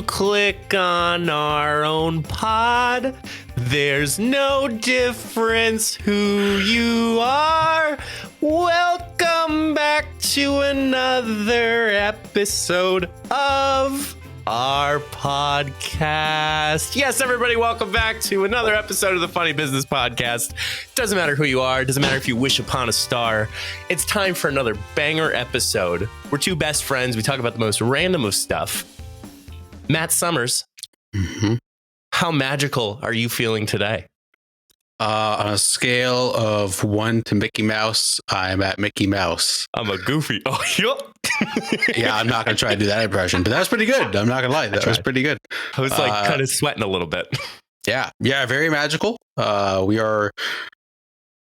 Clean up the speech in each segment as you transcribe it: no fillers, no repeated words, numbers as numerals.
you click on our own pod, there's no difference who you are. Welcome back to another episode of our podcast. Yes, everybody, welcome back to another episode of the Funny Business Podcast. Doesn't matter who you are, doesn't matter if you wish upon a star. It's time for another banger episode. We're two best friends. We talk about the most random of stuff. Matt Summers, How magical are you feeling today? On a scale of 1 to Mickey Mouse, I'm at Mickey Mouse. I'm a goofy. Oh, yep. Yeah, I'm not going to try to do that impression, but that was pretty good. I'm not going to lie. That was pretty good. I was like kind of sweating a little bit. Yeah, very magical. We are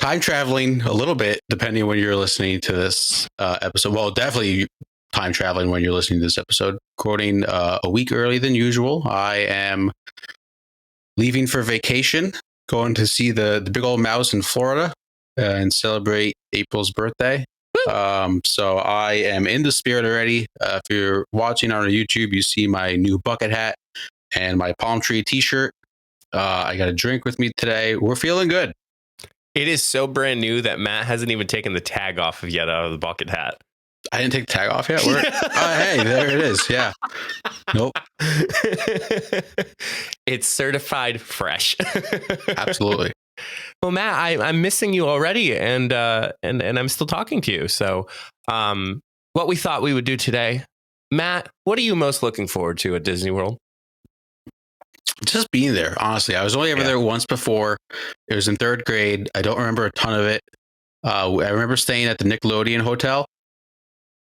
time traveling a little bit, depending on when you're listening to this episode. Well, definitely time traveling when you're listening to this episode. Recording a week early than usual. I am leaving for vacation, going to see the big old mouse in Florida and celebrate April's birthday. So I am in the spirit already. If you're watching on our YouTube, you see my new bucket hat and my palm tree t-shirt. I got a drink with me today. We're feeling good. It is so brand new that Matt hasn't even taken the tag off of yet out of the bucket hat. I didn't take the tag off yet. Hey, there it is. Yeah. Nope. It's certified fresh. Absolutely. Well, Matt, I'm missing you already, and I'm still talking to you. So, what we thought we would do today, Matt, what are you most looking forward to at Disney World? Just being there, honestly. I was only ever there once before. It was in third grade. I don't remember a ton of it. I remember staying at the Nickelodeon Hotel.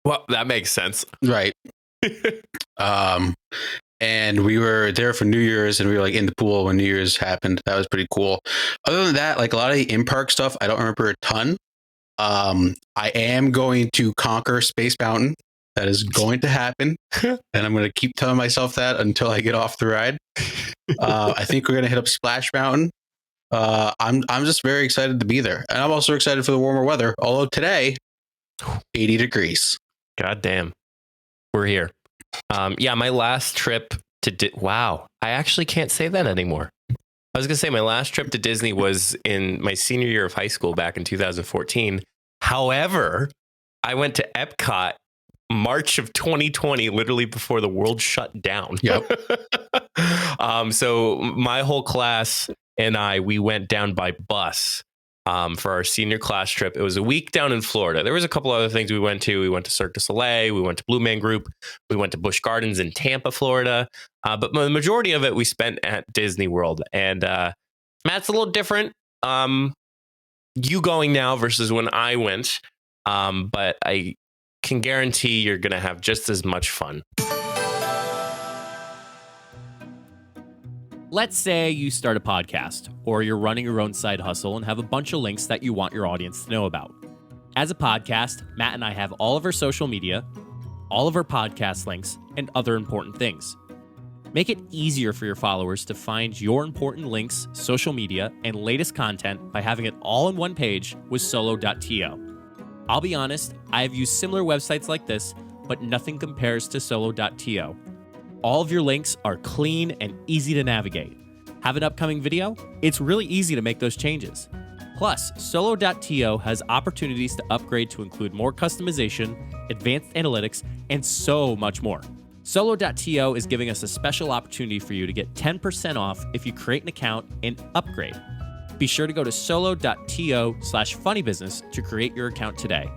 Well, that makes sense. Right. And we were there for New Year's, and we were like in the pool when New Year's happened. That was pretty cool. Other than that, like a lot of the in-park stuff, I don't remember a ton. I am going to conquer Space Mountain. That is going to happen. And I'm going to keep telling myself that until I get off the ride. I think we're going to hit up Splash Mountain. I'm just very excited to be there. And I'm also excited for the warmer weather. Although today, 80 degrees. God damn. We're here. My last trip to wow, I actually can't say that anymore. I was gonna say my last trip to Disney was in my senior year of high school back in 2014. However, I went to Epcot March of 2020, literally before the world shut down. Yep. So my whole class and we went down by bus for our senior class trip. It was a week down in Florida. There was a couple other things we went to. We went to Cirque du Soleil. We went to Blue Man Group. We went to Busch Gardens in Tampa, Florida. But the majority of it we spent at Disney World. And Matt's a little different. You going now versus when I went. But I can guarantee you're going to have just as much fun. Let's say you start a podcast, or you're running your own side hustle and have a bunch of links that you want your audience to know about. As a podcast, Matt and I have all of our social media, all of our podcast links, and other important things. Make it easier for your followers to find your important links, social media, and latest content by having it all in one page with solo.to. I'll be honest, I have used similar websites like this, but nothing compares to solo.to. All of your links are clean and easy to navigate. Have an upcoming video? It's really easy to make those changes. Plus, solo.to has opportunities to upgrade to include more customization, advanced analytics, and so much more. Solo.to is giving us a special opportunity for you to get 10% off if you create an account and upgrade. Be sure to go to solo.to/funnybusiness to create your account today.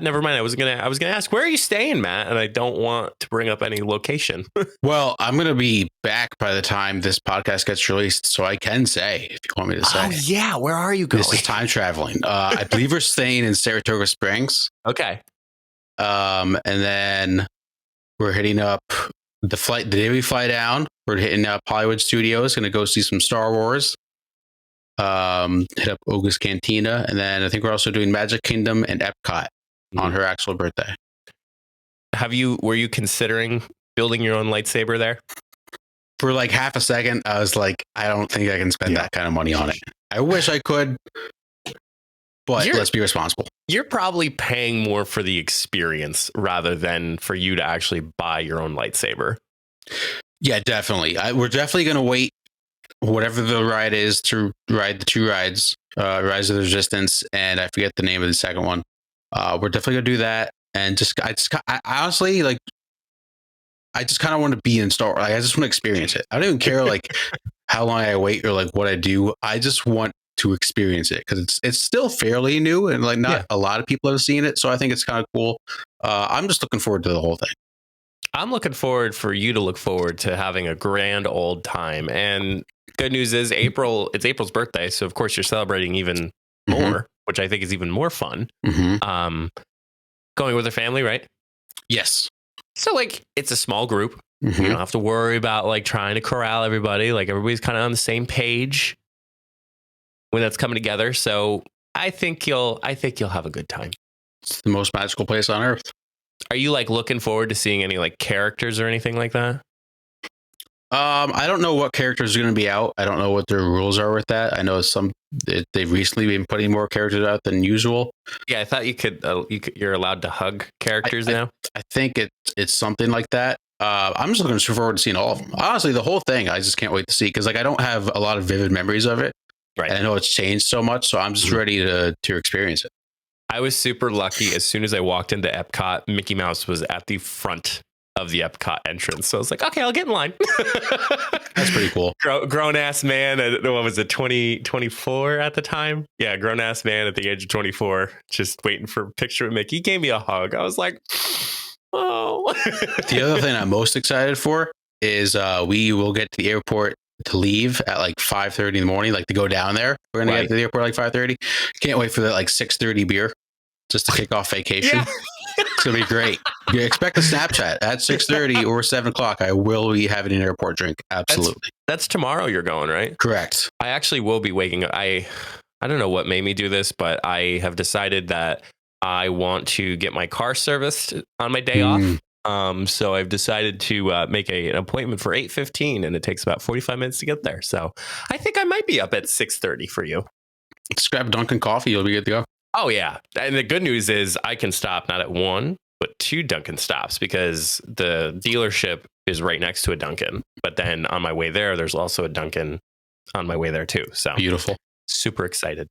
Never mind. I was gonna ask, where are you staying, Matt? And I don't want to bring up any location. Well, I'm going to be back by the time this podcast gets released, so I can say, if you want me to say. Oh, yeah. Where are you going? This is time traveling. I believe we're staying in Saratoga Springs. Okay. And then we're hitting up the day we fly down. We're hitting up Hollywood Studios, going to go see some Star Wars. Hit up Oga's Cantina, and then I think we're also doing Magic Kingdom and Epcot on her actual birthday. Were you considering building your own lightsaber there? For like half a second, I was like, I don't think I can spend that kind of money on it. I wish I could, but let's be responsible. You're probably paying more for the experience rather than for you to actually buy your own lightsaber. Yeah, definitely. We're definitely going to wait whatever the ride is to ride the two rides, Rise of the Resistance, and I forget the name of the second one. We're definitely going to do that. And I honestly, like, I just kind of want to be in Star Wars. Like, I just want to experience it. I don't even care like how long I wait or like what I do. I just want to experience it because it's still fairly new and like not a lot of people have seen it. So I think it's kind of cool. I'm just looking forward to the whole thing. I'm looking forward for you to look forward to having a grand old time. And good news is it's April's birthday. So of course you're celebrating even more, which I think is even more fun. Going with her family, right? Yes. So like it's a small group. You don't have to worry about like trying to corral everybody. Like everybody's kind of on the same page when that's coming together. So I think you'll have a good time. It's the most magical place on earth. Are you like looking forward to seeing any like characters or anything like that? I don't know what characters are going to be out. I don't know what their rules are with that. I know they've recently been putting more characters out than usual. Yeah, I thought you're allowed to hug characters now. I think it's something like that. I'm just looking forward to seeing all of them. Honestly, the whole thing, I just can't wait to see because like I don't have a lot of vivid memories of it. Right. And I know it's changed so much, so I'm just ready to experience it. I was super lucky. As soon as I walked into Epcot, Mickey Mouse was at the front of the Epcot entrance. So I was like, okay, I'll get in line. That's pretty cool. Grown ass man at, what was it, 24 at the time? Yeah, grown ass man at the age of 24, just waiting for a picture with Mickey. He gave me a hug. I was like, oh. The other thing I'm most excited for is we will get to the airport to leave at like 5:30 in the morning, like to go down there. We're going to get to the airport at like 5:30. Can't wait for that like 6:30 beer just to kick off vacation. It's going to be great. You expect a Snapchat at 6:30 or 7 o'clock. I will be having an airport drink. Absolutely. That's tomorrow you're going, right? Correct. I actually will be waking up. I don't know what made me do this, but I have decided that I want to get my car serviced on my day off. So I've decided to make an appointment for 8:15, and it takes about 45 minutes to get there. So I think I might be up at 6:30 for you. Just grab Dunkin' coffee. You'll be good to go. Oh, yeah. And the good news is I can stop not at one, but 2 Dunkin' stops because the dealership is right next to a Dunkin'. But then on my way there, there's also a Dunkin' on my way there, too. So beautiful. Super excited.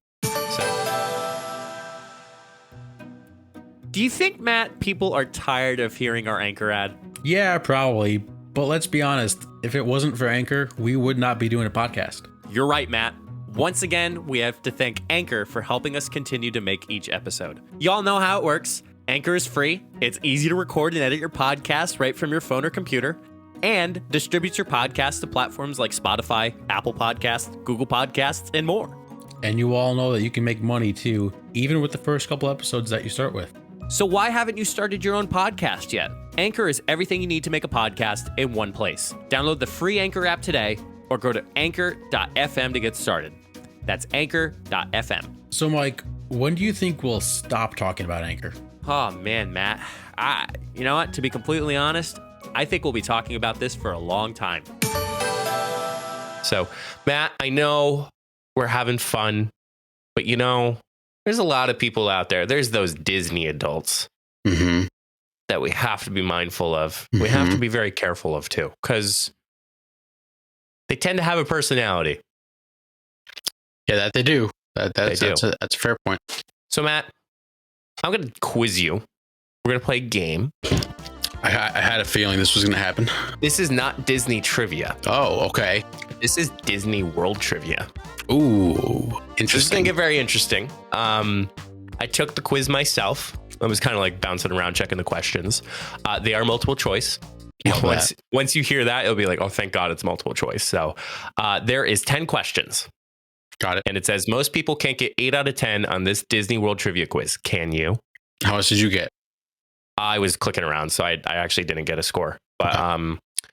Do you think, Matt, people are tired of hearing our Anchor ad? Yeah, probably. But let's be honest, if it wasn't for Anchor, we would not be doing a podcast. You're right, Matt. Once again, we have to thank Anchor for helping us continue to make each episode. Y'all know how it works. Anchor is free. It's easy to record and edit your podcast right from your phone or computer, and distributes your podcast to platforms like Spotify, Apple Podcasts, Google Podcasts, and more. And you all know that you can make money too, even with the first couple episodes that you start with. So why haven't you started your own podcast yet? Anchor is everything you need to make a podcast in one place. Download the free Anchor app today or go to anchor.fm to get started. That's anchor.fm. So, Mike, when do you think we'll stop talking about Anchor? Oh, man, Matt. You know what? To be completely honest, I think we'll be talking about this for a long time. So, Matt, I know we're having fun, but you know, there's a lot of people out there. There's those Disney adults that we have to be mindful of. We have to be very careful of, too, because they tend to have a personality. Yeah, that they do. That's a fair point. So, Matt, I'm going to quiz you. We're going to play a game. I had a feeling this was going to happen. This is not Disney trivia. Oh, okay. This is Disney World trivia. Ooh, interesting. This is going to get very interesting. I took the quiz myself. I was kind of like bouncing around checking the questions. They are multiple choice. Once you hear that, it'll be like, oh, thank God it's multiple choice. So there is 10 questions. Got it. And it says most people can't get 8 out of 10 on this Disney World trivia quiz. Can you? How much did you get? I was clicking around, so I actually didn't get a score. But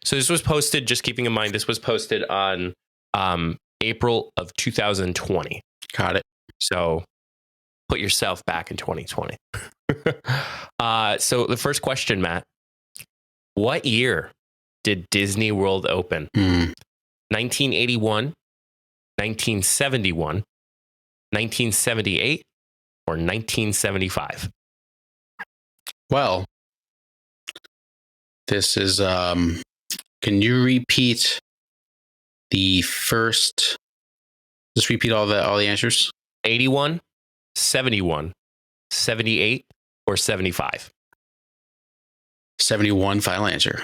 so this was posted, just keeping in mind, this was posted on April of 2020. Got it. So put yourself back in 2020. So the first question, Matt, what year did Disney World open? 1981, 1971, 1978, or 1975? Well, this is can you repeat the first, just repeat all the answers? 81, 71, 78, or 75? 71, final answer.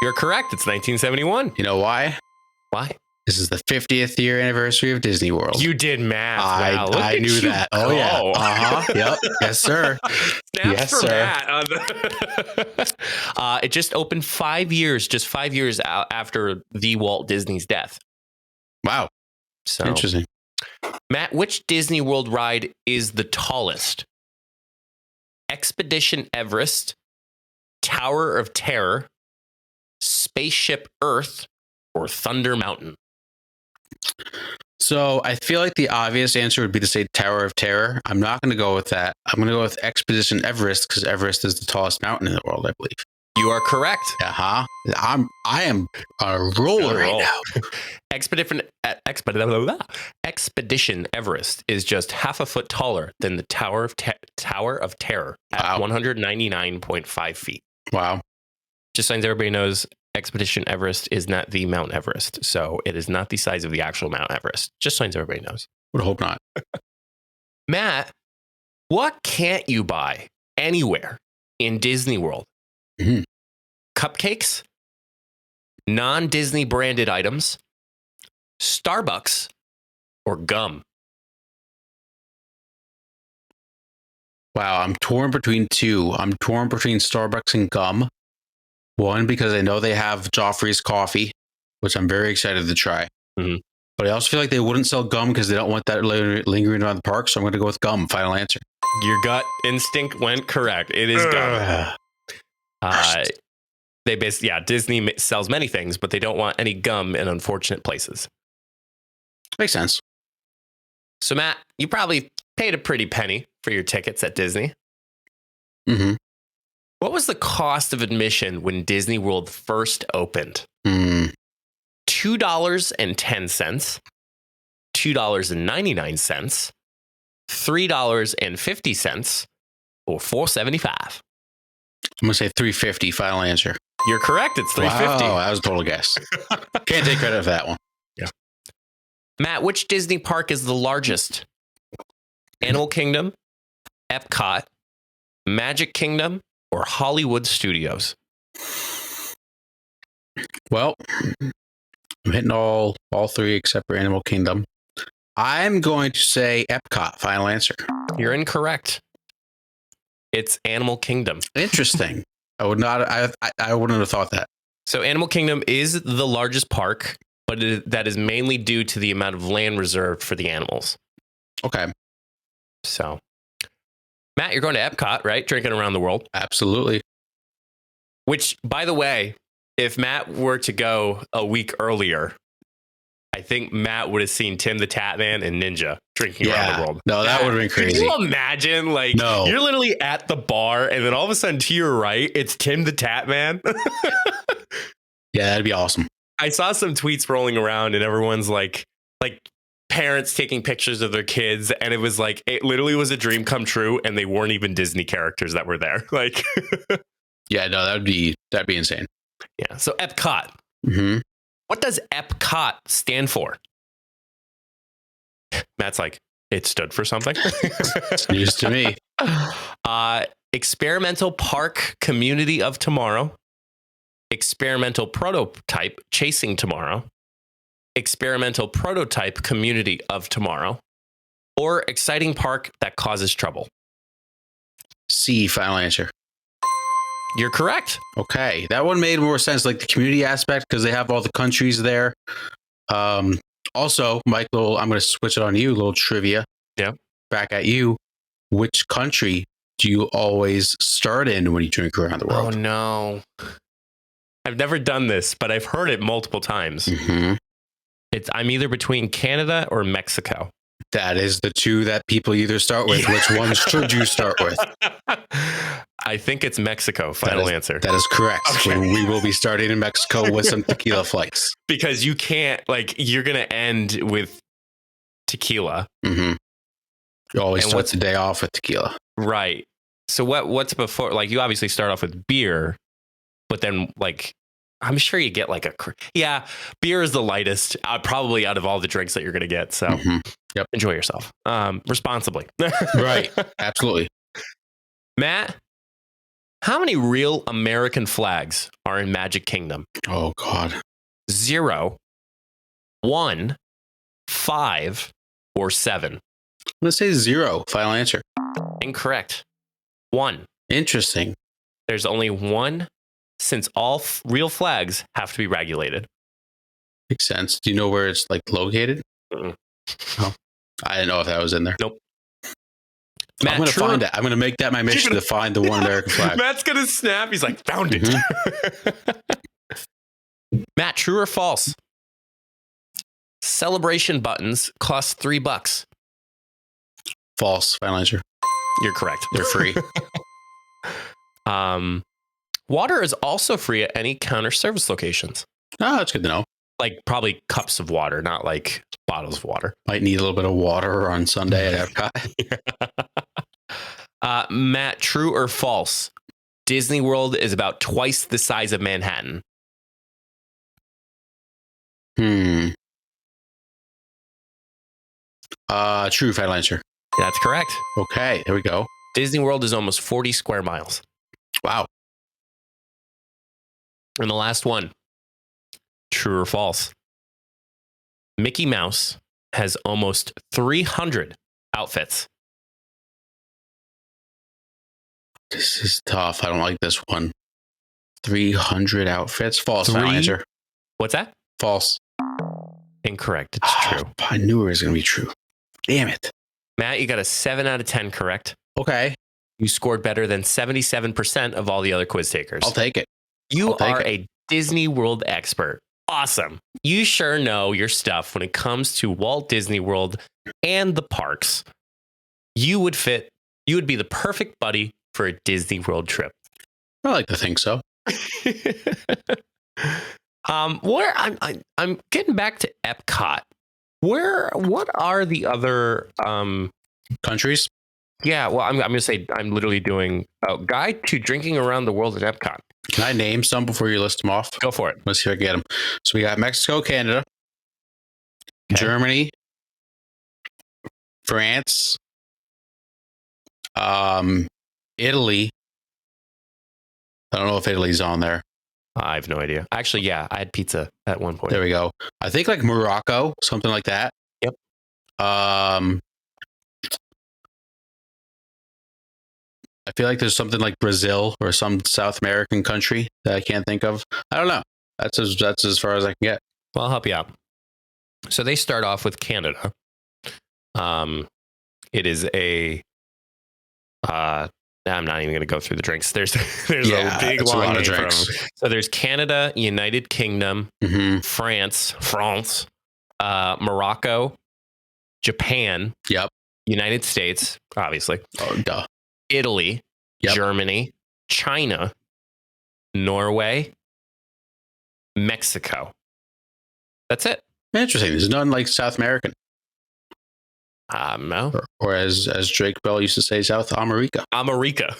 You're correct. It's 1971. You know why? Why? This is the 50th year anniversary of Disney World. You did math. Wow, look I at knew you that. go. Oh yeah. Yep. Yes, sir. Snaps Yes, for sir. Matt. It just opened 5 years, just 5 years after the Walt Disney's death. Wow. So Interesting. Matt, which Disney World ride is the tallest? Expedition Everest, Tower of Terror, Spaceship Earth, or Thunder Mountain? So I feel like the obvious answer would be to say Tower of Terror. I'm not going to go with that. I'm going to go with Expedition Everest because Everest is the tallest mountain in the world, I believe. You are correct. I am on a roll right now. Expedition Everest is just half a foot taller than the Tower of Terror at Wow. 199.5 feet. Wow. Just so everybody knows, Expedition Everest is not the Mount Everest. So it is not the size of the actual Mount Everest. Just so everybody knows. Would hope not. Matt, what can't you buy anywhere in Disney World? Mhm. Cupcakes, non-Disney branded items, Starbucks, or gum? Wow. I'm torn between two. I'm torn between Starbucks and gum. One, because I know they have Joffrey's coffee, which I'm very excited to try. Mhm. But I also feel like they wouldn't sell gum because they don't want that lingering around the park. So I'm going to go with gum. Final answer. Your gut instinct went correct. It is gum. They basically, Disney sells many things, but they don't want any gum in unfortunate places. Makes sense. So, Matt, you probably paid a pretty penny for your tickets at Disney. Mm-hmm. What was the cost of admission when Disney World first opened? $2.10, $2.99, $3.50, or $4.75? I'm going to say $3.50. Final answer. You're correct. It's $3.50. Wow, that was a total guess. Can't take credit for that one. Yeah. Matt, which Disney park is the largest? Animal Kingdom, Epcot, Magic Kingdom, or Hollywood Studios? Well, I'm hitting all three except for Animal Kingdom. I'm going to say Epcot. Final answer. You're incorrect. It's Animal Kingdom. Interesting. I would not. I wouldn't have thought that. So Animal Kingdom is the largest park, but that is mainly due to the amount of land reserved for the animals. Okay. So, Matt, you're going to Epcot, right? Drinking around the world. Absolutely. Which, by the way, if Matt were to go a week earlier, I think Matt would have seen Tim the Tatman and Ninja drinking around the world. No, that would have been crazy. Could you imagine? Like, No. You're literally at the bar, and then all of a sudden, to your right, it's Tim the Tatman. Yeah, that'd be awesome. I saw some tweets rolling around, and everyone's like parents taking pictures of their kids, and it was like it literally was a dream come true, and they weren't even Disney characters that were there. Like, Yeah, no, that'd be insane. yeah. So Epcot. Mm-hmm. What does Epcot stand for? Matt's like, it stood for something. It's news to me. Experimental Park Community of Tomorrow. Experimental Prototype Chasing Tomorrow. Experimental Prototype Community of Tomorrow. Or Exciting Park That Causes Trouble. C. Final answer. You're correct. Okay, that one made more sense, like the community aspect, because they have all the countries there. Also, Michael, I'm going to switch it on you. A little trivia. Yeah. Back at you. Which country do you always start in when you drink around the Oh, world? no. I've never done this, but I've heard it multiple times. Mm-hmm. I'm either between Canada or Mexico. That is the two that people either start with. Yeah. Which one should you start with? I think it's Mexico. Final answer. That is correct. Okay. We will be starting in Mexico with some tequila flights. Because you can't, you're going to end with tequila. Mm-hmm. You always And start what's- the day off with tequila. Right. So what's before? Like, you obviously start off with beer, but then like, I'm sure you get like beer is the lightest probably out of all the drinks that you're going to get. So Yep. enjoy yourself responsibly. Right. Absolutely. Matt, how many real American flags are in Magic Kingdom? Oh, God. 0, 1, 5, or 7? Let's say 0. Final answer. Incorrect. 1. Interesting. There's only 1, since all real flags have to be regulated. Makes sense. Do you know where it's like located? Mm-mm. Oh, I didn't know if that was in there. Nope. I'm Matt, going to true or- find it. I'm going to make that my mission to find the one American flag. Matt's gonna snap. He's like, found it. Matt, true or false? Celebration buttons cost $3. False. Final answer. You're correct. They're free. Water is also free at any counter service locations. Oh, that's good to know. Like probably cups of water, not like bottles of water. Might need a little bit of water on Sunday at Epcot. Matt, true or false? Disney World is about twice the size of Manhattan. True. Final answer. That's correct. Okay. There we go. Disney World is almost 40 square miles. Wow. And the last one, true or false? Mickey Mouse has almost 300 outfits. This is tough. I don't like this one. 300 outfits. False. Final Three? answer. What's that? False. Incorrect. It's true. I knew it was going to be true. Damn it. Matt, you got a 7 out of 10 correct. Okay. You scored better than 77% of all the other quiz takers. I'll take it. You I'll take are it. a Disney World expert. Awesome. You sure know your stuff when it comes to Walt Disney World and the parks. You would be the perfect buddy for a Disney World trip. I like to think so. Where I'm getting back to Epcot. What are the other Countries? yeah, well, I'm going to say I'm literally doing a guide to drinking around the world at Epcot. Can I name some before you list them off? Go for it. Let's see if I can get them. So we got Mexico, Canada, Okay. Germany, France, Italy. I don't know if Italy's on there. I have no idea. Actually, yeah, I had pizza at one point. There we go. I think like Morocco, something like that. Yep. I feel like there's something like Brazil or some South American country that I can't think of. I don't know. That's as far as I can get. Well, I'll help you out. So they start off with Canada. It is a. I'm not even going to go through the drinks. There's Yeah, a big it's a long lot of name for drinks. them. So there's Canada, United Kingdom, Mm-hmm. France, Morocco, Japan, Yep. United States, obviously, Oh, duh. Italy, Yep. Germany, China, Norway, Mexico. That's it. Interesting. There's none like South American, No. or as Drake Bell used to say, South America. America.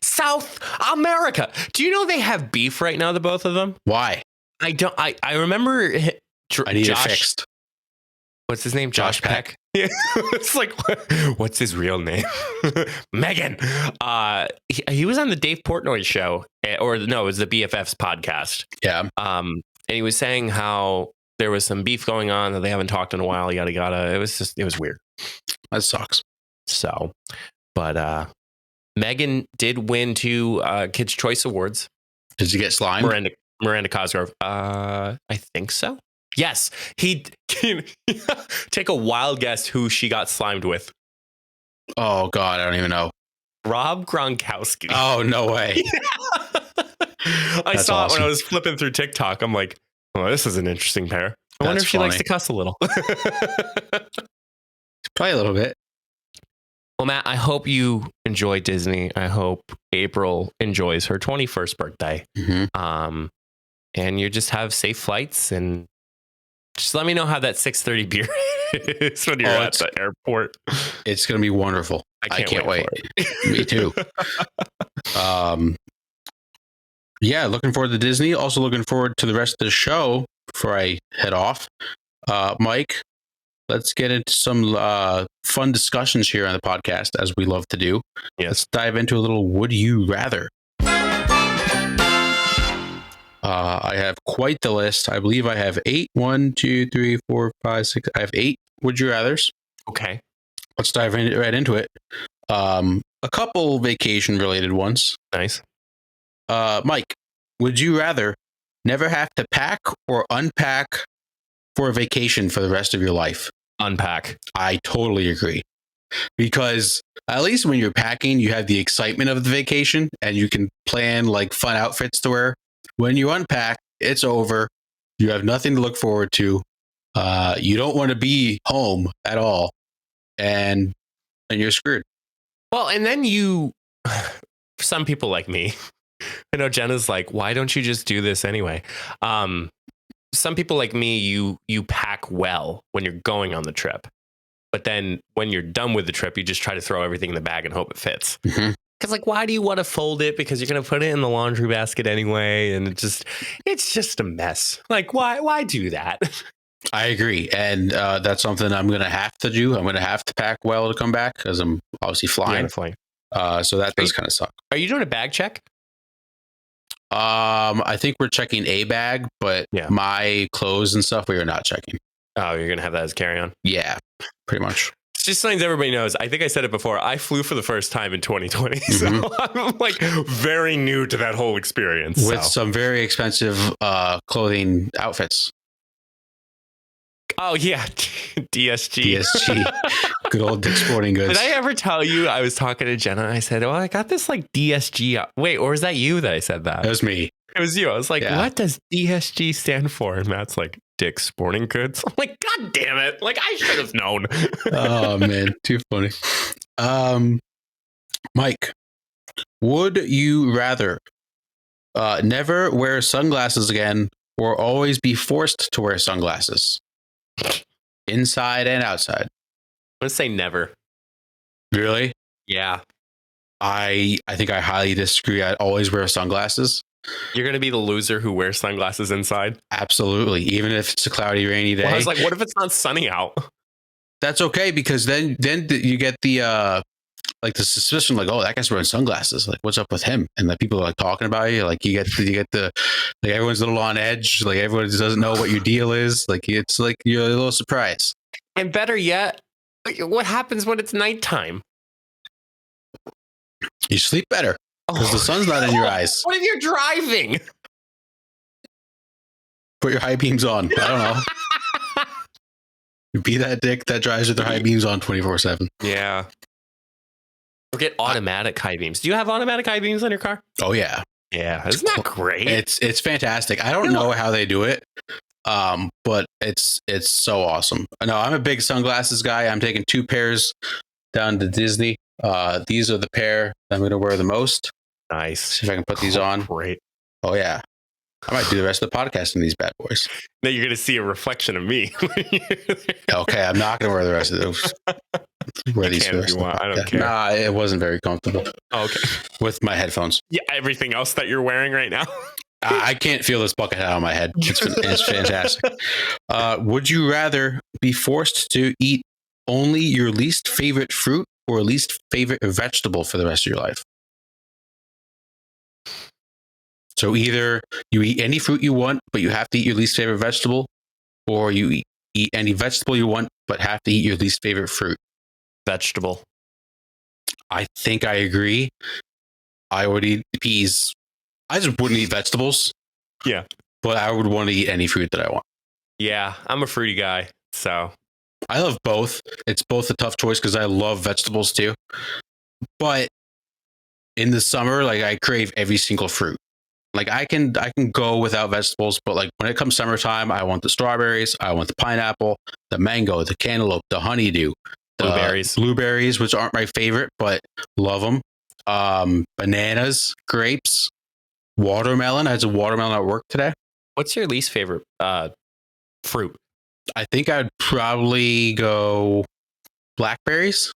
South America. Do you know they have beef right now, the both of them? Why? I don't. I remember. I need it fixed. What's his name? Josh Josh Peck. Peck. Yeah. It's like, what's his real name? Megan. He was on the Dave Portnoy show, or no, it was the BFFs podcast. Yeah. And he was saying how there was some beef going on that they haven't talked in a while. Yada yada. It was weird. That sucks. So, but Megan did win 2 Kids' Choice Awards. Did you get slimed? Miranda Cosgrove. I think so. Yes, he. Take a wild guess who she got slimed with. Oh God, I don't even know. Rob Gronkowski. Oh, no way. I That's saw it awesome. when I was flipping through TikTok. I'm like, oh, this is an interesting pair. I wonder That's if she likes funny. to cuss a little. Probably a little bit. Well, Matt, I hope you enjoy Disney. I hope April enjoys her 21st birthday. Mm-hmm. And you just have safe flights, and just let me know how that 6:30 beer is when you're at the airport. It's going to be wonderful. I can't wait. Me too. Yeah, looking forward to Disney. Also looking forward to the rest of the show before I head off. Mike, let's get into some fun discussions here on the podcast, as we love to do. Yes. Let's dive into a little Would You Rather. I have quite the list. I believe I have 8. 1, 2, 3, 4, 5, 6. I have 8 Would You Rathers. Okay. Let's dive right into it. A couple vacation related ones. Nice. Mike, would you rather never have to pack or unpack for a vacation for the rest of your life? Unpack. I totally agree. Because at least when you're packing, you have the excitement of the vacation and you can plan like fun outfits to wear. When you unpack, it's over. You have nothing to look forward to. You don't want to be home at all. And you're screwed. Well, and then some people like me, I know Jenna's like, why don't you just do this anyway? Some people like me, you pack well when you're going on the trip. But then when you're done with the trip, you just try to throw everything in the bag and hope it fits. Mm-hmm. Because like, why do you want to fold it? Because you're going to put it in the laundry basket anyway. And it's just a mess. Like, why do that? I agree. And that's something I'm going to have to do. I'm going to have to pack well to come back because I'm obviously flying. So that does kind of suck. Are you doing a bag check? I think we're checking a bag, but my clothes and stuff, we are not checking. Oh, you're going to have that as carry-on? Yeah, pretty much. Just so everybody knows, I think I said it before, I flew for the first time in 2020. Mm-hmm. So I'm like very new to that whole experience. With some very expensive clothing outfits. Oh, yeah. DSG. Good old Dick's Sporting Goods. Did I ever tell you I was talking to Jenna and I said, I got this like DSG. Wait, or was that you that I said that? That was me. It was you. I was like, What does DSG stand for? And Matt's like, Dick's Sporting Goods. I'm like, God damn it. Like, I should have known. Oh, man. Too funny. Mike, would you rather never wear sunglasses again or always be forced to wear sunglasses? Inside and outside. I'm going to say never. Really? Yeah. I think I highly disagree. I'd always wear sunglasses. You're going to be the loser who wears sunglasses inside? Absolutely. Even if it's a cloudy, rainy day. Well, I was like, what if it's not sunny out? That's okay, because then you get the like the suspicion, like, oh, that guy's wearing sunglasses. Like, what's up with him? And like people are like talking about you. Like you get the like everyone's a little on edge. Like everyone doesn't know what your deal is. Like it's like you're a little surprised. And better yet, what happens when it's nighttime? You sleep better because the sun's not in your eyes. What if you're driving? Put your high beams on. I don't know. Be that dick that drives with their high beams on 24/7. Yeah. Or get automatic high beams. Do you have automatic high beams on your car? Oh yeah. Yeah. Isn't that great? It's fantastic. I don't know how they do it. But it's so awesome. No, I'm a big sunglasses guy. I'm taking 2 pairs down to Disney. These are the pair I'm going to wear the most. Nice. See if I can put these on. Great. Oh yeah. I might do the rest of the podcast in these bad boys. Now you're going to see a reflection of me. Okay, I'm not going to wear the rest of those. Wear these if you want. I don't care. Nah, it wasn't very comfortable. Okay. With my headphones. Yeah, everything else that you're wearing right now. I can't feel this bucket hat on my head. It's fantastic. Would you rather be forced to eat only your least favorite fruit or least favorite vegetable for the rest of your life? So either you eat any fruit you want, but you have to eat your least favorite vegetable, or you eat any vegetable you want, but have to eat your least favorite fruit. Vegetable. I think I agree. I would eat peas. I just wouldn't eat vegetables. Yeah. But I would want to eat any fruit that I want. Yeah, I'm a fruity guy, so. I love both. It's both a tough choice because I love vegetables too. But in the summer, like I crave every single fruit. Like I can go without vegetables, but like when it comes summertime, I want the strawberries, I want the pineapple, the mango, the cantaloupe, the honeydew, the blueberries, which aren't my favorite, but love them. Bananas, grapes, watermelon. I had a watermelon at work today. What's your least favorite fruit? I think I'd probably go blackberries.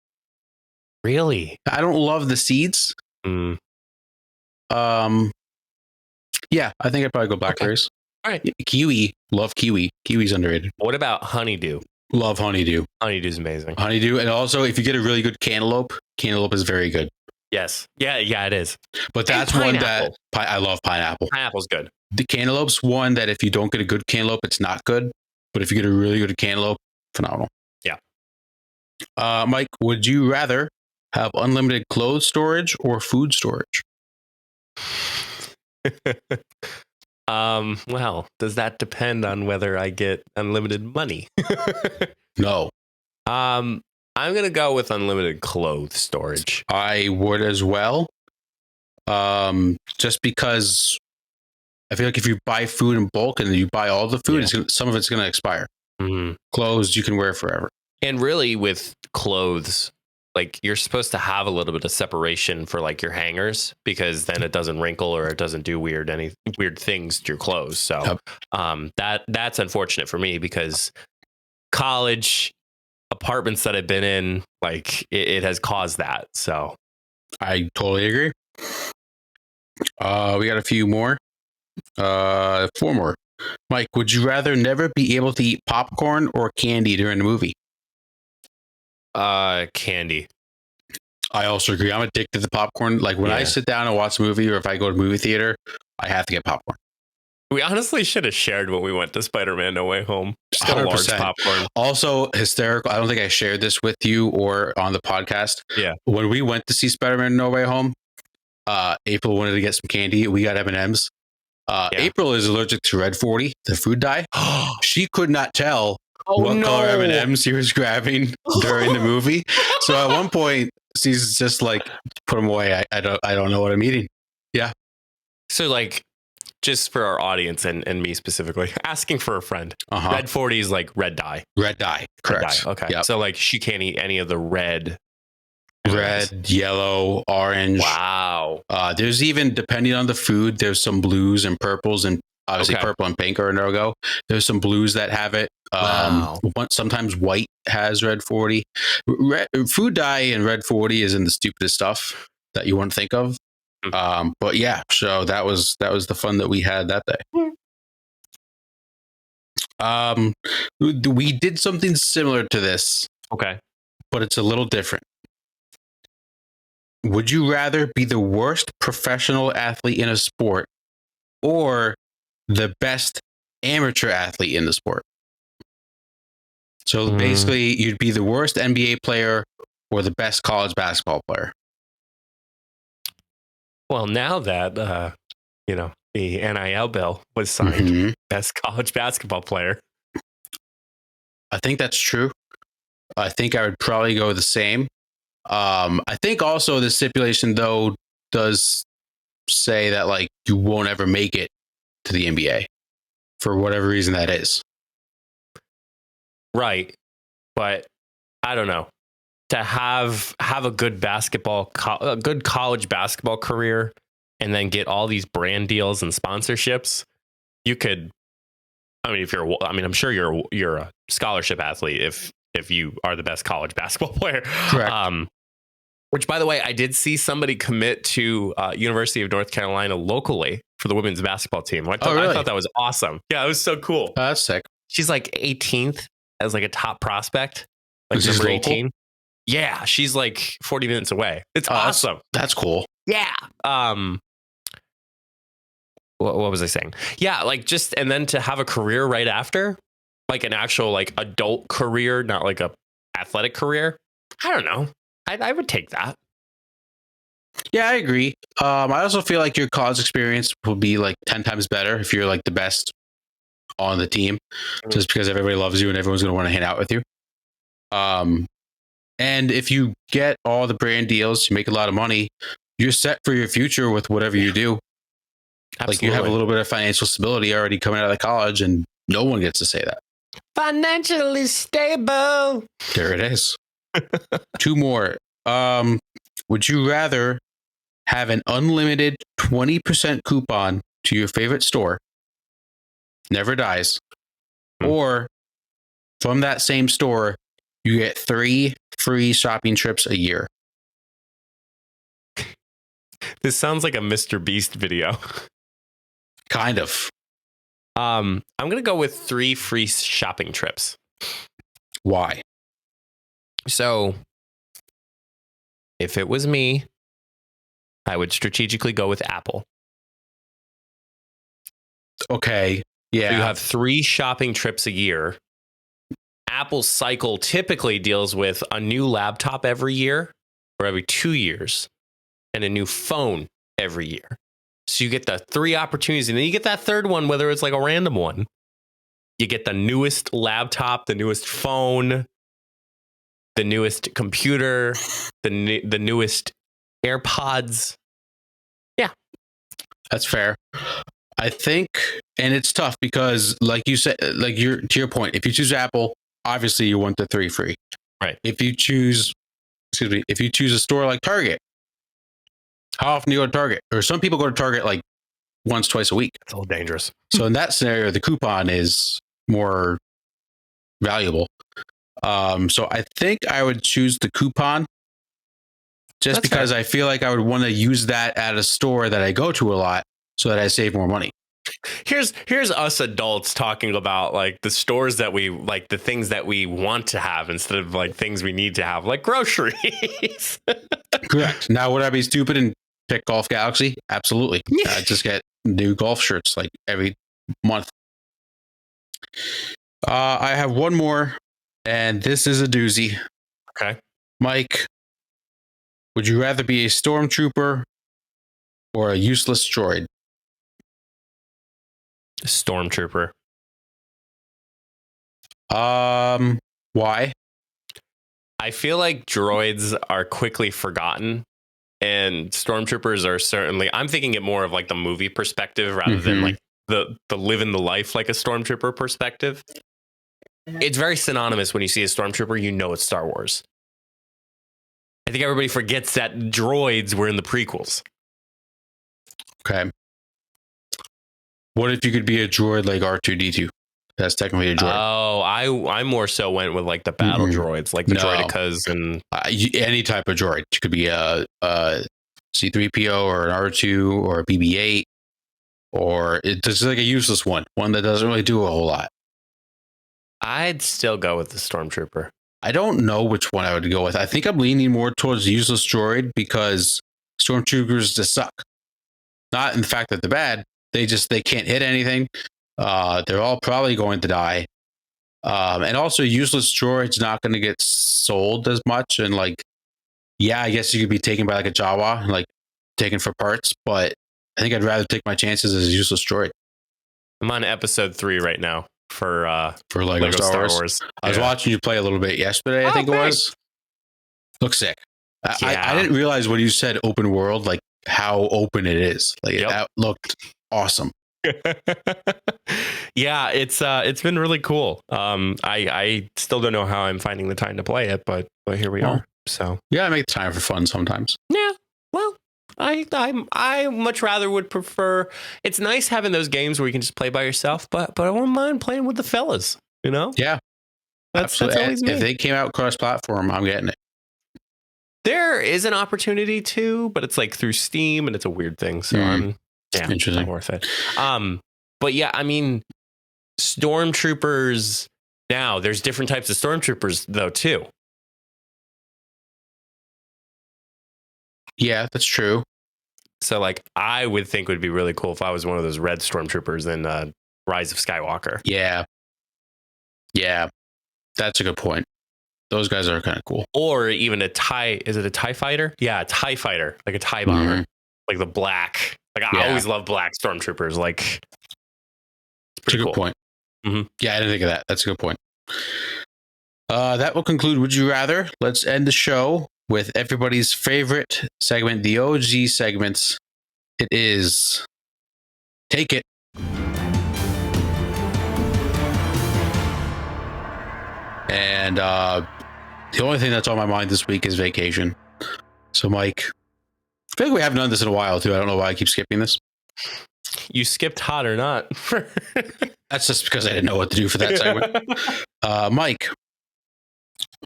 Really? I don't love the seeds. Mm. Yeah, I think I'd probably go blackberries. All right. Kiwi, love kiwi. Kiwi's underrated. What about honeydew? Love honeydew. Honeydew's amazing. Honeydew, and also if you get a really good cantaloupe is very good. Yes. Yeah, it is. But that's And one that pineapple. I love pineapple. Pineapple's good. The cantaloupe's one that if you don't get a good cantaloupe, it's not good. But if you get a really good cantaloupe, phenomenal. Yeah. Mike, would you rather have unlimited clothes storage or food storage? Well, does that depend on whether I get unlimited money? No. I'm gonna go with unlimited clothes storage. I would as well. Just because I feel like if you buy food in bulk and you buy all the food, some of it's going to expire. Mm-hmm. Clothes you can wear forever. And really with clothes, like you're supposed to have a little bit of separation for like your hangers, because then it doesn't wrinkle or it doesn't do weird things to your clothes. So that's unfortunate for me, because college apartments that I've been in, like it has caused that. So I totally agree. We got a few more. 4 more. Mike, would you rather never be able to eat popcorn or candy during the movie? Candy. I also agree. I'm addicted to popcorn. Like when I sit down and watch a movie, or if I go to movie theater, I have to get popcorn. We honestly should have shared when we went to Spider-Man No Way Home. Just got a large popcorn. Also hysterical. I don't think I shared this with you or on the podcast. Yeah. When we went to see Spider-Man No Way Home, April wanted to get some candy. We got M&Ms. April is allergic to Red 40, the food dye. She could not tell what color M&Ms she was grabbing during the movie. So at one point, she's just like, put them away. I don't know what I'm eating. Yeah. So like, just for our audience and me specifically, asking for a friend. Red 40 is like red dye. Red dye. Correct. Red dye. Okay. Yep. So like she can't eat any of the red, yellow, orange. Wow. There's even, depending on the food, there's some blues and purples, and obviously purple and pink are a no-go. There's some blues that have it. Sometimes white has Red 40. Food dye and Red 40 is in the stupidest stuff that you wouldn't think of. But yeah, so that was the fun that we had that day. We did something similar to this. Okay. But it's a little different. Would you rather be the worst professional athlete in a sport or the best amateur athlete in the sport? So basically, you'd be the worst NBA player or the best college basketball player. Well, now that the NIL bill was signed, best college basketball player. I think that's true. I think I would probably go the same. I think also the stipulation though does say that like you won't ever make it to the NBA for whatever reason that is. Right. But I don't know. To have a good a good college basketball career and then get all these brand deals and sponsorships, you could, I'm sure you're a scholarship athlete if you are the best college basketball player. Correct. Which, by the way, I did see somebody commit to University of North Carolina locally for the women's basketball team. I thought that was awesome. Yeah, it was so cool. That's sick. She's like 18th as like a top prospect, like This number 18. Yeah, she's like 40 minutes away. It's awesome. That's cool. Yeah. What was I saying? Yeah, like just, and then to have a career right after, like an actual like adult career, not like a athletic career. I don't know. I would take that. Yeah, I agree. I also feel like your college experience will be like 10 times better if you're like the best on the team, just because everybody loves you and everyone's going to want to hang out with you. And if you get all the brand deals, you make a lot of money, you're set for your future with whatever you do. Absolutely. Like you have a little bit of financial stability already coming out of college, and no one gets to say that. Financially stable. There it is. 2 more. Would you rather have an unlimited 20% coupon to your favorite store, never dies, or from that same store, you get 3 free shopping trips a year. This sounds like a Mr. Beast video. Kind of. I'm gonna go with 3 free shopping trips. Why? So, if it was me, I would strategically go with Apple. Okay. Yeah. So you have 3 shopping trips a year. Apple's cycle typically deals with a new laptop every year or every 2 years and a new phone every year. So you get the 3 opportunities, and then you get that third one, whether it's like a random one. You get the newest laptop, the newest phone, the newest computer, the newest AirPods. Yeah. That's fair. I think, and it's tough because, like you said, like to your point, if you choose Apple, obviously you want the 3 free. Right. If you choose a store like Target, how often do you go to Target? Or some people go to Target like once, twice a week. It's a little dangerous. So in that scenario, the coupon is more valuable. So I think I would choose the coupon just That's because fair. I feel like I would want to use that at a store that I go to a lot so that I save more money. Here's us adults talking about like the stores that we like, the things that we want to have instead of like things we need to have, like groceries. Correct. Now, would I be stupid and pick Golf Galaxy? Absolutely. Just get new golf shirts like every month. I have one more, and this is a doozy. Okay. Mike, would you rather be a stormtrooper or a useless droid? Stormtrooper. Why? I feel like droids are quickly forgotten, and stormtroopers are certainly. I'm thinking it more of like the movie perspective rather than like the living the life like a stormtrooper perspective. It's very synonymous when you see a stormtrooper, you know it's Star Wars. I think everybody forgets that droids were in the prequels. Okay. What if you could be a droid like R2-D2? That's technically a droid. Oh, I more so went with like the battle droids, like the droidicas and any type of droid. It could be a C-3PO or an R2 or a BB-8, or it's just like a useless one that doesn't really do a whole lot. I'd still go with the stormtrooper. I don't know which one I would go with. I think I'm leaning more towards useless droid because stormtroopers just suck. Not in the fact that they're bad. They can't hit anything. They're all probably going to die. And also useless droid's not going to get sold as much. And like, yeah, I guess you could be taken by like a Jawa, like taken for parts, but I think I'd rather take my chances as a useless droid. I'm on episode 3 right now for Lego Star Wars. I was watching you play a little bit yesterday, I think it was. Looks sick. I didn't realize when you said open world, like how open it is. Like that looked awesome. Yeah, it's been really cool. I still don't know how I'm finding the time to play it, but here we are. So yeah, I make time for fun sometimes. Yeah, well, I much rather would prefer. It's nice having those games where you can just play by yourself, but I wouldn't mind playing with the fellas. You know? Yeah, that's always me. If they came out cross-platform, I'm getting it. There is an opportunity to, but it's like through Steam, and it's a weird thing. So interesting. Not worth it. But yeah, I mean, stormtroopers. Now, there's different types of stormtroopers though too. Yeah, that's true. So like, I would think it would be really cool if I was one of those red stormtroopers in Rise of Skywalker. Yeah, that's a good point. Those guys are kind of cool. Or even a TIE. Is it a TIE fighter? Yeah, a TIE fighter, like a TIE bomber, like the black. Like I always love black stormtroopers. Like, it's pretty cool. Good point. Yeah, I didn't think of that. That's a good point. That will conclude Would You Rather. Let's end the show with everybody's favorite segment, the OG segments. It is Take It. And the only thing that's on my mind this week is vacation. So, Mike, I feel like we haven't done this in a while, too. I don't know why I keep skipping this. You skipped hot or not. That's just because I didn't know what to do for that segment. Mike,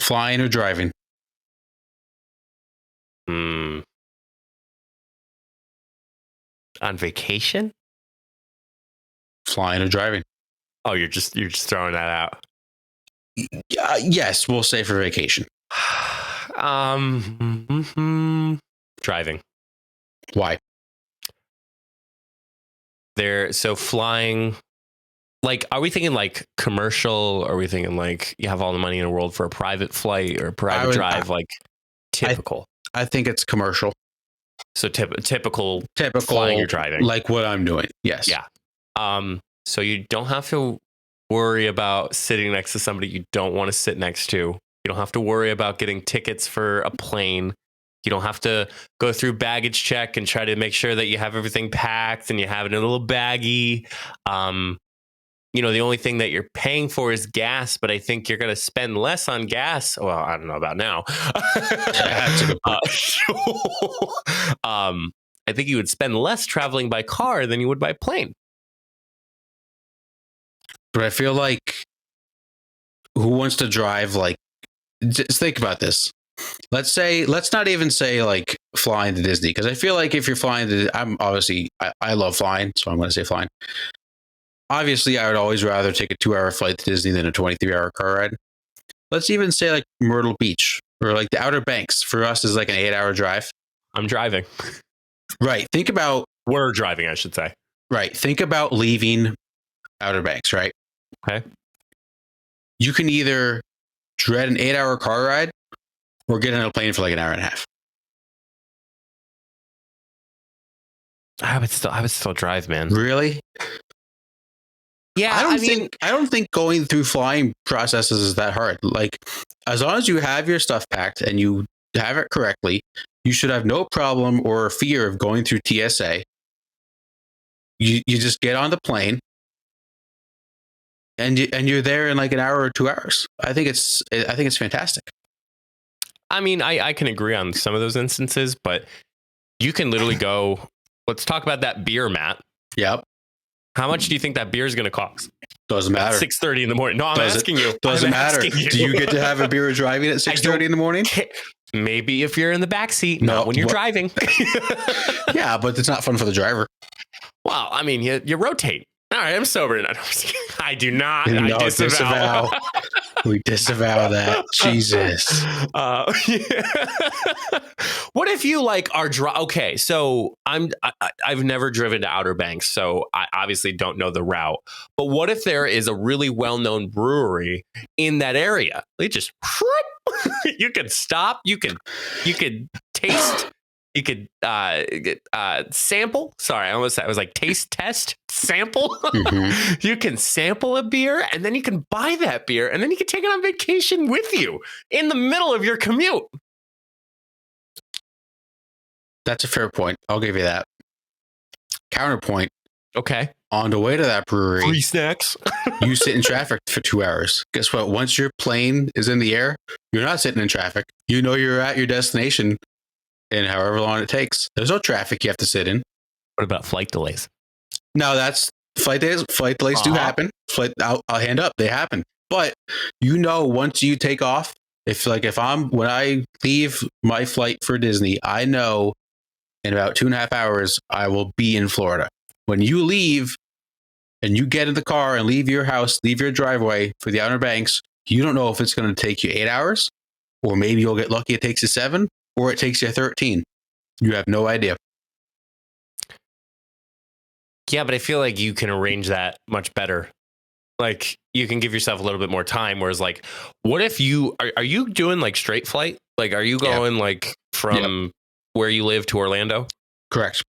flying or driving? On vacation? Flying or driving? Oh, you're just throwing that out. Yes, we'll say for vacation. Driving. Why? So flying, like, are we thinking like commercial? Are we thinking like you have all the money in the world for a private flight or a private drive? Like typical. I think it's commercial. So typical flying or driving, like what I'm doing. Yes. Yeah. So you don't have to worry about sitting next to somebody you don't want to sit next to. You don't have to worry about getting tickets for a plane. You don't have to go through baggage check and try to make sure that you have everything packed and you have it in a little baggie. The only thing that you're paying for is gas, but I think you're going to spend less on gas. Well, I don't know about now. That's a good point. I think you would spend less traveling by car than you would by plane. But I feel like who wants to drive? Like, just think about this. Let's not even say like flying to Disney, because I feel like if you're flying to, I love flying, so I'm going to say flying. Obviously, I would always rather take a 2-hour flight to Disney than a 23-hour car ride. Let's even say like Myrtle Beach or like the Outer Banks for us is like an 8-hour drive. I'm driving. Right. We're driving, I should say. Right. Think about leaving Outer Banks, right? Okay. You can either dread an 8-hour car ride or get on a plane for like an hour and a half. I would still drive, man. Really? Yeah, I don't think going through flying processes is that hard. Like, as long as you have your stuff packed and you have it correctly, you should have no problem or fear of going through TSA. You just get on the plane and you're there in like an hour or 2 hours. I think it's fantastic. I mean, I can agree on some of those instances, but you can literally go. Let's talk about that beer, Matt. Yep. How much do you think that beer is going to cost? Doesn't matter. 6:30 in the morning. No, I'm asking you. Doesn't matter. Do you get to have a beer driving at 6:30 in the morning? Maybe if you're in the back seat, not when you're driving. Yeah, but it's not fun for the driver. Well, I mean, you rotate. All right, I'm sober tonight. I do not. No, I disavow. We disavow that. Jesus. What if you like are okay? So I've never driven to Outer Banks, so I obviously don't know the route. But what if there is a really well-known brewery in that area? They just you could stop. You could taste. You could sample. Sorry, I was like taste test sample. Mm-hmm. You can sample a beer and then you can buy that beer and then you can take it on vacation with you in the middle of your commute. That's a fair point. I'll give you that. Counterpoint. Okay. On the way to that brewery, Free snacks. you sit in traffic for 2 hours. Guess what? Once your plane is in the air, you're not sitting in traffic. You know you're at your destination in however long it takes. There's no traffic you have to sit in. What about flight delays? No, that's flight delays. Flight delays do happen. I'll hand up. They happen. But once you take off, when I leave my flight for Disney, I know in about 2.5 hours, I will be in Florida. When you leave and you get in the car and leave your house, leave your driveway for the Outer Banks, you don't know if it's going to take you 8 hours, or maybe you'll get lucky it takes you 7, or it takes you 13. You have no idea. Yeah, but I feel like you can arrange that much better. Like you can give yourself a little bit more time. Whereas like, what if you are you doing like straight flight? Like, are you going like from where you live to Orlando? Correct.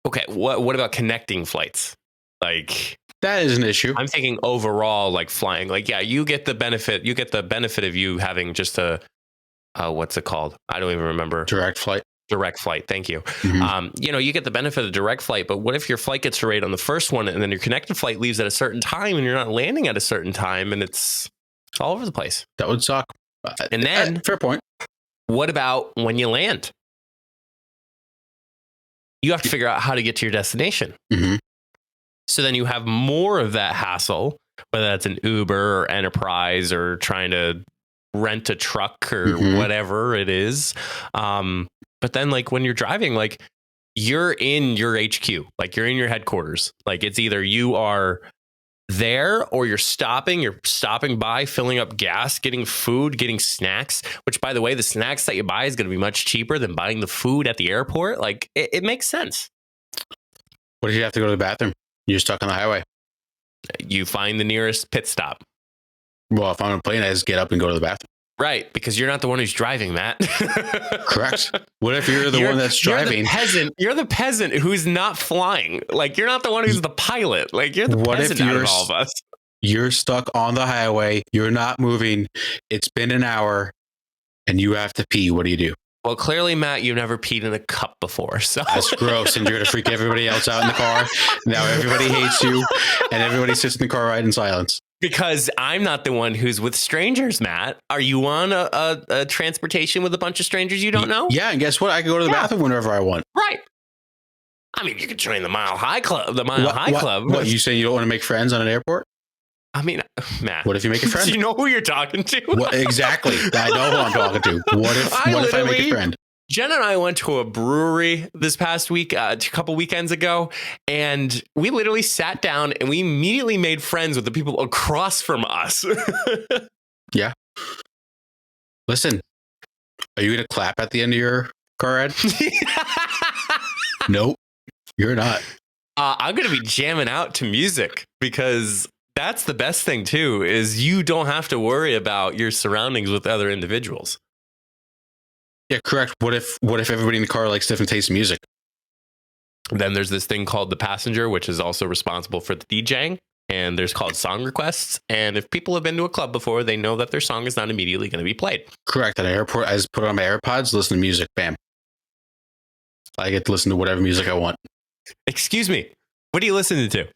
Okay. What about connecting flights? Like that is an issue. I'm thinking overall, like flying, like, yeah, you get the benefit of you having just a, what's it called? I don't even remember. Direct flight. Thank you. Mm-hmm. You get the benefit of direct flight, but what if your flight gets delayed on the first one and then your connected flight leaves at a certain time and you're not landing at a certain time and it's all over the place? That would suck. And then fair point. What about when you land? You have to figure out how to get to your destination. Mm-hmm. So then you have more of that hassle, whether that's an Uber or Enterprise or trying to rent a truck or whatever it is. But then like when you're driving, like you're in your HQ, like you're in your headquarters. Like it's either you are there or you're stopping by, filling up gas, getting food, getting snacks, which by the way, the snacks that you buy is going to be much cheaper than buying the food at the airport. Like it makes sense. What if you have to go to the bathroom? You're stuck on the highway. You find the nearest pit stop. Well, if I'm on a plane, I just get up and go to the bathroom. Right, because you're not the one who's driving, Matt. Correct. What if you're the one that's driving? You're the peasant who's not flying. Like you're not the one who's the pilot. Like you're the peasant out of all of us. You're stuck on the highway. You're not moving. It's been an hour, and you have to pee. What do you do? Well, clearly, Matt, you've never peed in a cup before. So that's gross, and you're gonna freak everybody else out in the car. Now everybody hates you, and everybody sits in the car ride in silence. Because I'm not the one who's with strangers, Matt. Are you on a transportation with a bunch of strangers you don't know? Yeah, and guess what? I can go to the bathroom whenever I want. Right. I mean, you could join the Mile High Club. The Mile High Club. What, you saying you don't want to make friends on an airport? I mean, Matt. What if you make a friend? Do you know who you're talking to? Exactly. I know who I'm talking to. What if I make a friend? Jen and I went to a brewery this past week, a couple weekends ago, and we literally sat down and we immediately made friends with the people across from us. Yeah. Listen, are you going to clap at the end of your car ride? Nope, you're not. I'm going to be jamming out to music because that's the best thing, too, is you don't have to worry about your surroundings with other individuals. Yeah, correct. What if everybody in the car likes different tastes of music? Then there's this thing called the passenger, which is also responsible for the DJing. And there's called song requests. And if people have been to a club before, they know that their song is not immediately going to be played. Correct. At an airport, I just put on my AirPods, listen to music. Bam. I get to listen to whatever music I want. Excuse me. What are you listening to?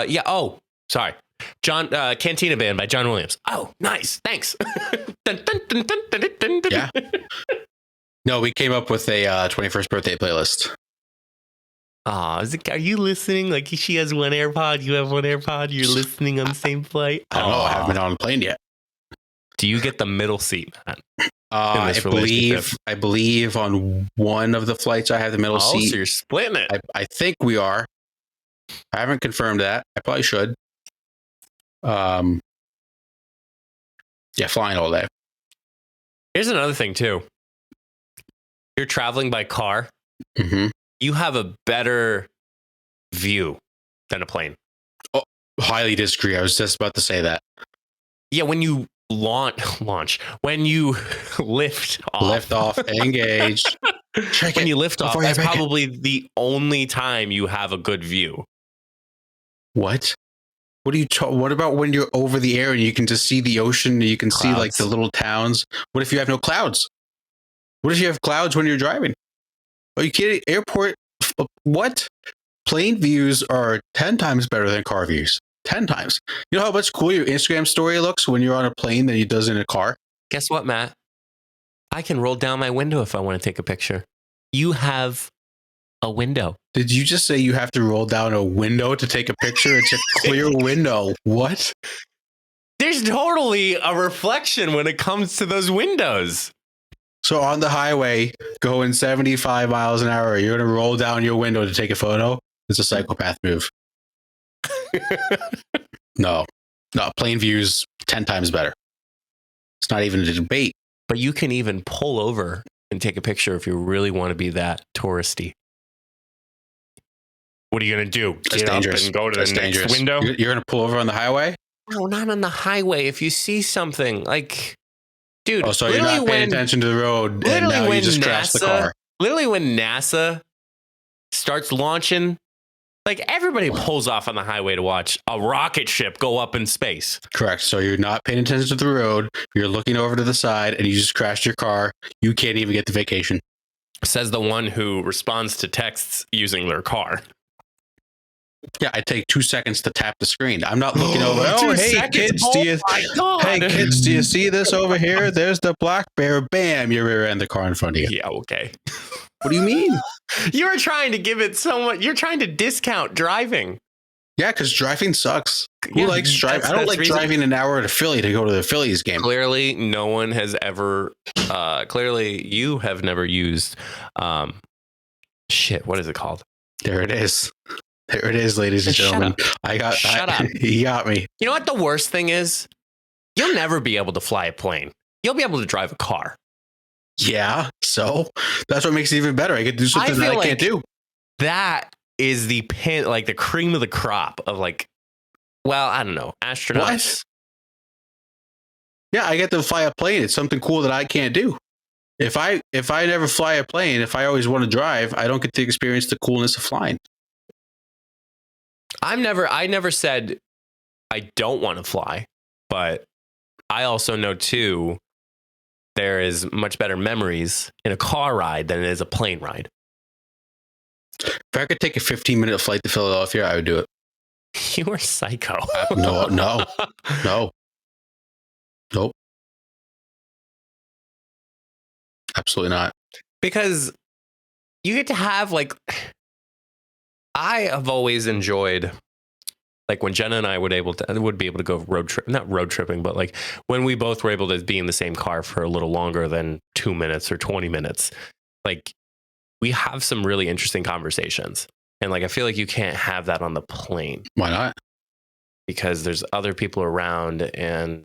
Yeah. Oh, sorry. Cantina Band by John Williams. Oh, nice. Thanks. Yeah. No, we came up with a 21st birthday playlist. Are you listening? Like she has one AirPod, you have one AirPod, you're listening on the same flight? I don't know. I haven't been on a plane yet. Do you get the middle seat, Matt? I believe on one of the flights I have the middle seat. So you're splitting it. I think we are. I haven't confirmed that. I probably should. Yeah, flying all day. Here's another thing too. You're traveling by car. Mm-hmm. You have a better view than a plane. Oh, highly disagree. I was just about to say that. Yeah, when you launch, when you lift off, engage. When you lift off, that's probably the only time you have a good view. What? What about when you're over the air and you can just see the ocean and you can see like the little towns? What if you have no clouds? What if you have clouds when you're driving? Are you kidding? Airport? What? Plane views are 10 times better than car views. 10 times. You know how much cooler your Instagram story looks when you're on a plane than it does in a car? Guess what, Matt? I can roll down my window if I want to take a picture. You have a window. Did you just say you have to roll down a window to take a picture? It's a clear window. What? There's totally a reflection when it comes to those windows. So on the highway, going 75 miles an hour, you're going to roll down your window to take a photo? It's a psychopath move. No, plane views 10 times better. It's not even a debate. But you can even pull over and take a picture if you really want to be that touristy. What are you going to do? That's Get dangerous. up and go to the next window? You're going to pull over on the highway? No, not on the highway. If you see something like, dude. Oh, so you're not paying attention to the road and now you just crash the car. Literally when NASA starts launching, like everybody pulls off on the highway to watch a rocket ship go up in space. Correct. So you're not paying attention to the road. You're looking over to the side and you just crashed your car. You can't even get the vacation. Says the one who responds to texts using their car. Yeah, I take 2 seconds to tap the screen. I'm not looking over. Hey kids, do you see this over here? There's the black bear. Bam, you're rear end the car in front of you. Yeah, okay. What do you mean? You're trying to give it so much. You're trying to discount driving. Yeah, because driving sucks. Who Yeah, likes driving? I don't that's like reason- driving an hour to Philly to go to the Phillies game. Clearly, no one has ever. Clearly, you have never used. Shit, what is it called? There it is. There it is, ladies and Shut gentlemen. up. Shut up. He got me. You know what the worst thing is? You'll never be able to fly a plane. You'll be able to drive a car. Yeah, so that's what makes it even better. I get to do something that I can't do. That is the pin, like the cream of the crop of like, well, I don't know, astronauts. What? Yeah, I get to fly a plane. It's something cool that I can't do. If I never fly a plane, if I always want to drive, I don't get to experience the coolness of flying. I never said I don't want to fly, but I also know too, there is much better memories in a car ride than it is a plane ride. If I could take a 15-minute flight to Philadelphia, I would do it. You are psycho. No. Nope. Absolutely not. Because you get to have like, I have always enjoyed like when Jenna and I would be able to go not road tripping, but like when we both were able to be in the same car for a little longer than 2 minutes or 20 minutes, like we have some really interesting conversations. And like, I feel like you can't have that on the plane. Why not? Because there's other people around and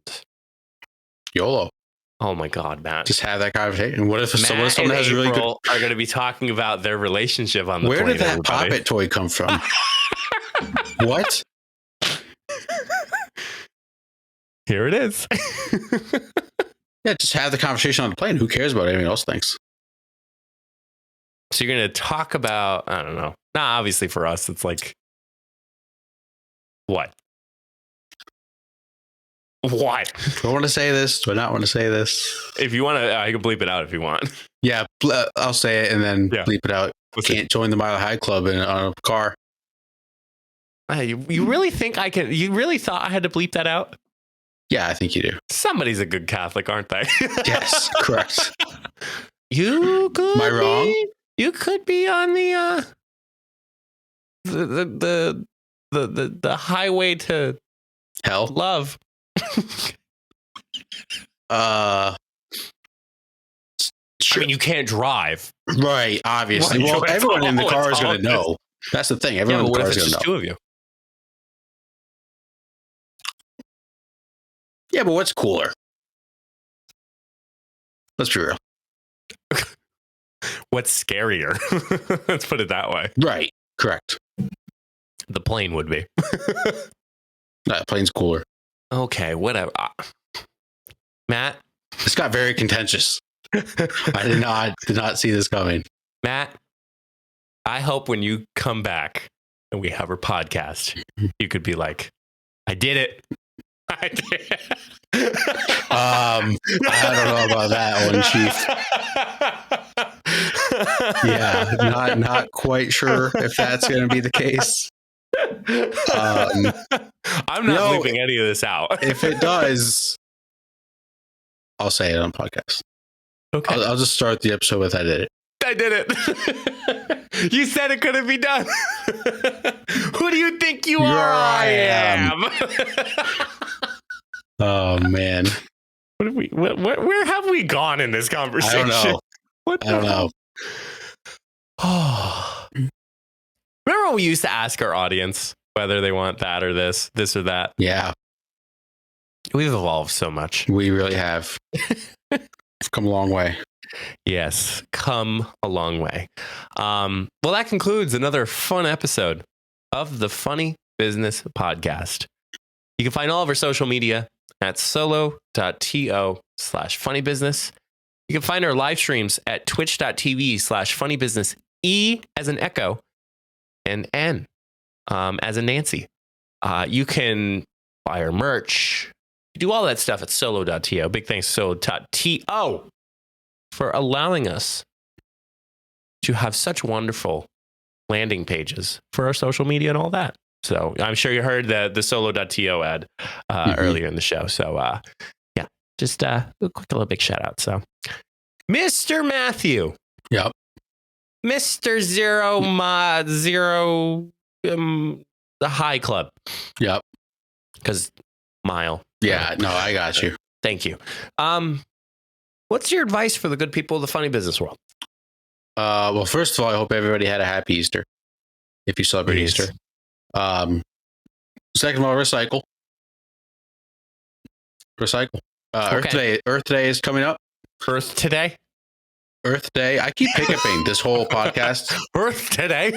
YOLO. oh my God, Matt. Just have that conversation. What if someone has a really good... are going to be talking about their relationship on the plane? Where did that Pop-It toy come from? What? Here it is. Yeah, just have the conversation on the plane. Who cares about anything else thinks? So you're going to talk about, I don't know. Nah, obviously for us, it's like, what? What? Do I want to say this? Do I not want to say this? If you want to, I can bleep it out if you want. Yeah, I'll say it and then bleep it out. Can't join the Mile High Club on a car. You really think I can? You really thought I had to bleep that out? Yeah, I think you do. Somebody's a good Catholic, aren't they? Yes, correct. You could. Am I wrong? You could be on the highway to hell, love. Sure. I mean, you can't drive, right? Obviously, well, everyone in the car is going to know. That's the thing. Everyone in the car is going to know. Two of you. Yeah, but what's cooler? Let's be real. What's scarier? Let's put it that way. Right. Correct. The plane would be. That plane's cooler. Okay, whatever. Matt? This got very contentious. I did not see this coming. Matt, I hope when you come back and we have our podcast, you could be like, I did it. I did it. I don't know about that one, Chief. Yeah, not quite sure if that's going to be the case. I'm not leaving any of this out. If it does, I'll say it on podcast. Okay. I'll just start the episode with I did it. I did it. You said it couldn't be done. Who do you think you are? I am. Oh man. Where have we gone in this conversation? I don't know. I don't know. Oh. Remember when we used to ask our audience whether they want that or this or that? Yeah. We've evolved so much. We really have. We've come a long way. Yes, come a long way. Well, that concludes another fun episode of the Funny Business Podcast. You can find all of our social media at solo.to/funnybusiness. You can find our live streams at twitch.tv/funnybusiness, E as an echo, and N as a Nancy. You can buy our merch. You do all that stuff at solo.to. Big thanks to solo.to for allowing us to have such wonderful landing pages for our social media and all that. So I'm sure you heard the solo.to ad earlier in the show. So yeah, just a quick little big shout out. So Mr. Matthew. Yep. Mr. Zero The High Club. Yep. Because mile. Yeah. No, I got you. Thank you. What's your advice for the good people of the funny business world? Well, first of all, I hope everybody had a happy Easter. If you celebrate Yes. Easter. Second of all, recycle. Recycle. Earth Day is coming up. Earth Today? Earth Day. I keep hiccuping this whole podcast. Earth Today?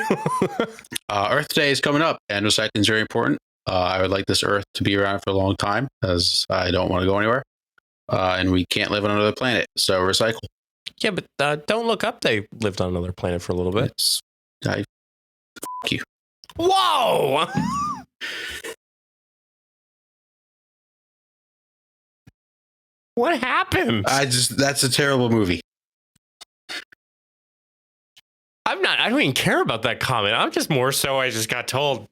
Earth Day is coming up, and recycling is very important. I would like this Earth to be around for a long time, as I don't want to go anywhere, and we can't live on another planet. So recycle. Yeah, but don't look up. They lived on another planet for a little bit. F you. Whoa! What happened? That's a terrible movie. I don't even care about that comment. I'm just more so I just got told.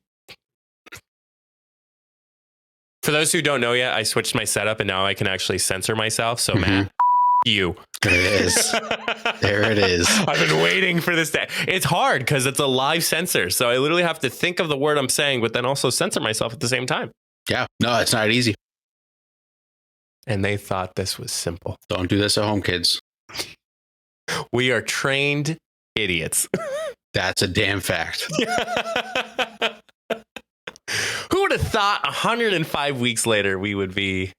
For those who don't know yet, I switched my setup and now I can actually censor myself. So, Matt, you. There it is. There it is. I've been waiting for this day. It's hard because it's a live censor. So I literally have to think of the word I'm saying, but then also censor myself at the same time. Yeah. No, it's not easy. And they thought this was simple. Don't do this at home, kids. We are trained idiots. That's a damn fact. Who would have thought 105 weeks later we would be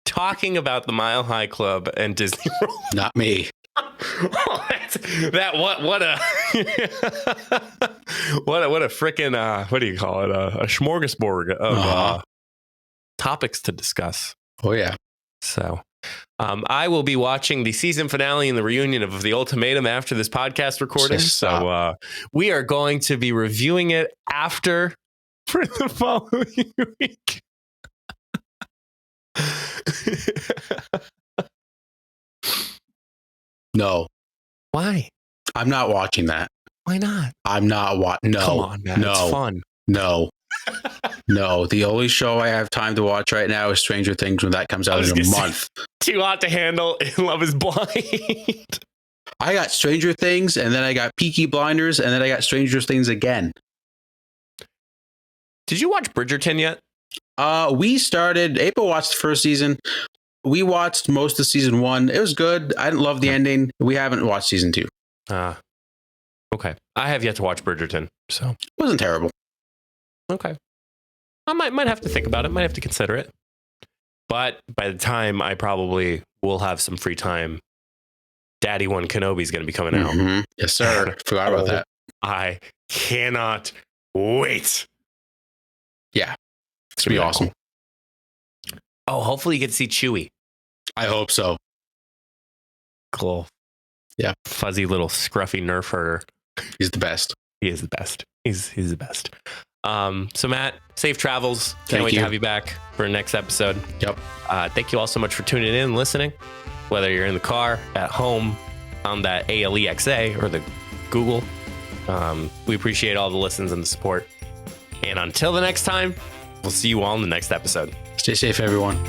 talking about the Mile High Club and Disney World? Not me. What a freaking what do you call it? A smorgasbord of topics to discuss. Oh yeah. So I will be watching the season finale and the reunion of The Ultimatum after this podcast recording. So we are going to be reviewing it after for the following week. No. Why? I'm not watching that. Why not? I'm not watching. No. Come on, man. No. It's fun. No. No. The only show I have time to watch right now is Stranger Things when that comes out in a month. Too hot to handle and Love is Blind. I got Stranger Things, and then I got Peaky Blinders, and then I got Stranger Things again. Did you watch Bridgerton yet? We started. April watched the first season. We watched most of season 1. It was good. I didn't love the ending. We haven't watched season 2. Okay. I have yet to watch Bridgerton, so it wasn't terrible. Okay. I might have to think about it. Might have to consider it. But by the time I probably will have some free time, Daddy One Kenobi is going to be coming out. Mm-hmm. Yes, sir. Forgot about that. I cannot wait. Yeah. It's going to be awesome. Cool. Oh, hopefully you get to see Chewie. I hope so. Cool. Yeah. Fuzzy little scruffy Nerf herder. He's the best. He is the best. He's the best. So Matt, safe travels. Can't Thank wait you. to have you back for the next episode. Yep. Thank you all so much for tuning in and listening. Whether you're in the car, at home, on that ALEXA or the Google. We appreciate all the listens and the support. And until the next time, we'll see you all in the next episode. Stay safe, everyone.